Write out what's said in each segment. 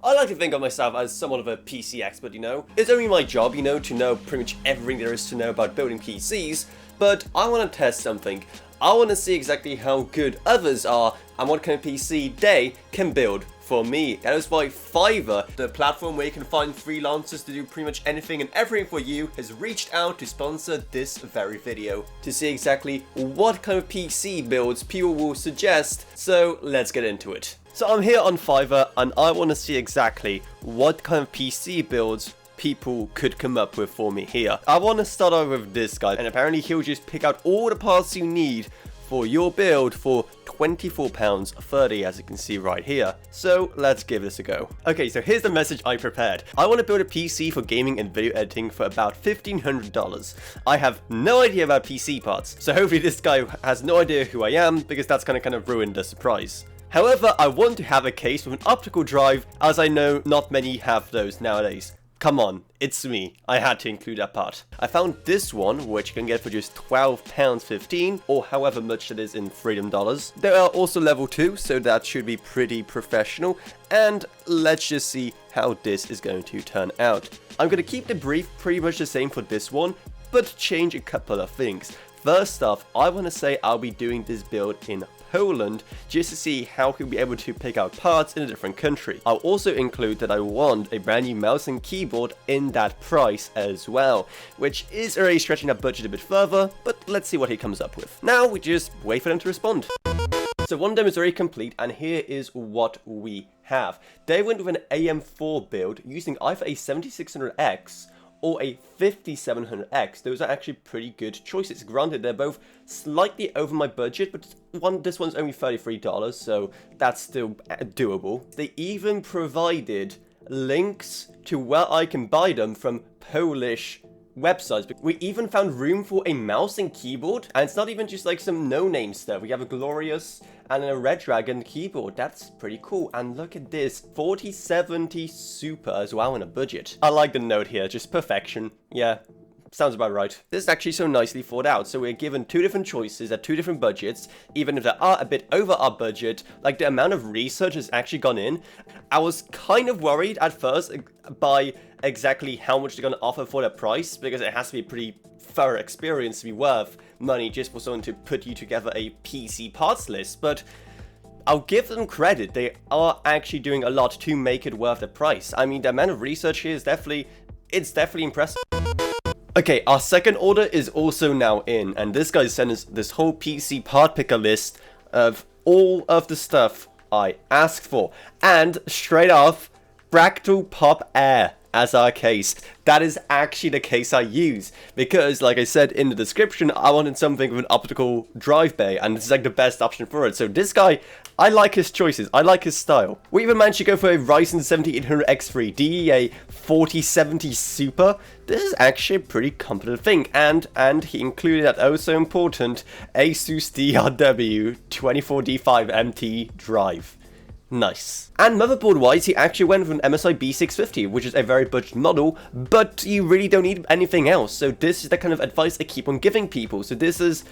I like to think of myself as somewhat of a PC expert, you know. It's only my job, you know, to know pretty much everything there is to know about building PCs, but I want to test something. I want to see exactly how good others are and what kind of PC they can build for me. That is why Fiverr, the platform where you can find freelancers to do pretty much anything and everything for you, has reached out to sponsor this very video to see exactly what kind of PC builds people will suggest. So let's get into it. So I'm here on Fiverr and I want to see exactly what kind of PC builds people could come up with for me here. I want to start off with this guy, and apparently he'll just pick out all the parts you need for your build for £24.30, as you can see right here. So let's give this a go. Okay, so here's the message I prepared. I want to build a PC for gaming and video editing for about $1,500. I have no idea about PC parts, so hopefully this guy has no idea who I am, because that's gonna kind of ruin the surprise. However, I want to have a case with an optical drive, as I know not many have those nowadays. Come on, it's me. I had to include that part. I found this one, which you can get for just £12.15, or however much it is in freedom dollars. There are also level 2, so that should be pretty professional. And let's just see how this is going to turn out. I'm going to keep the brief pretty much the same for this one, but change a couple of things. First off, I want to say I'll be doing this build in Poland, just to see how he'll be able to pick out parts in a different country. I'll also include that I want a brand new mouse and keyboard in that price as well, which is already stretching that budget a bit further, but let's see what he comes up with. Now we just wait for them to respond. So one of them is already complete, and here is what we have. They went with an AM4 build using either a 7600X or a 5700X. Those are actually pretty good choices. Granted, they're both slightly over my budget, but this one's only $33, so that's still doable. They even provided links to where I can buy them from Polish websites. We even found room for a mouse and keyboard, and it's not even just like some no-name stuff. We have a Glorious and a Red Dragon keyboard. That's pretty cool. And look at this, 4070 Super as well on a budget. I like the note here, just perfection. Yeah, sounds about right. This is actually so nicely thought out. So we're given two different choices at two different budgets, even if they are a bit over our budget. Like, the amount of research has actually gone in. I was kind of worried at first by exactly how much they're going to offer for the price, because it has to be a pretty thorough experience to be worth money just for someone to put you together a PC parts list. But I'll give them credit, they are actually doing a lot to make it worth the price. I mean, the amount of research here is definitely impressive. Okay, our second order is also now in, and this guy sent us this whole PC part picker list of all of the stuff I asked for. And straight off, Fractal Pop Air as our case. That is actually the case I use, because like I said in the description, I wanted something with an optical drive bay, and this is like the best option for it. So this guy, I like his choices, I like his style. We even managed to go for a Ryzen 7800X3 DEA 4070 Super. This is actually a pretty competent thing, and he included that oh so important Asus DRW 24D5MT drive. Nice. And motherboard wise, he actually went with an MSI B650, which is a very budget model, but you really don't need anything else. So this is the kind of advice I keep on giving people. So this is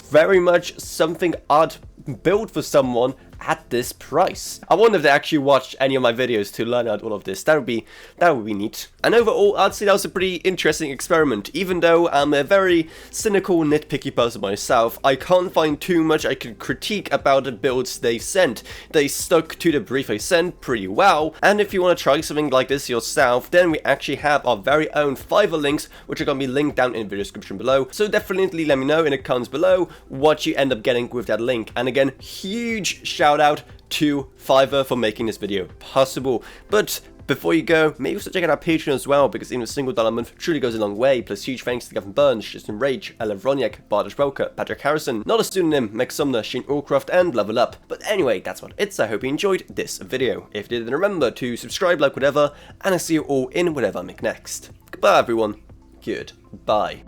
very much something I'd build for someone at this price. I wonder if they actually watched any of my videos to learn out all of this. That would be neat. And overall, I'd say that was a pretty interesting experiment. Even though I'm a very cynical, nitpicky person myself, I can't find too much I could critique about the builds they sent. They stuck to the brief I sent pretty well. And if you want to try something like this yourself, then we actually have our very own Fiverr links, which are going to be linked down in the video description below. So definitely let me know in the comments below what you end up getting with that link. And again, huge shout out to Fiverr for making this video possible. But before you go, maybe also check out our Patreon as well, because even a single $1 a month truly goes a long way. Plus huge thanks to Gavin Burns, Justin Rage, Ella Vroniak, Bartosz Welker, Patrick Harrison, Not a Pseudonym, Meg Sumner, Shane Allcroft, and Level Up. But anyway, that's what it's. I hope you enjoyed this video. If you did, then remember to subscribe, like, whatever, and I'll see you all in whatever I make next. Goodbye everyone. Goodbye.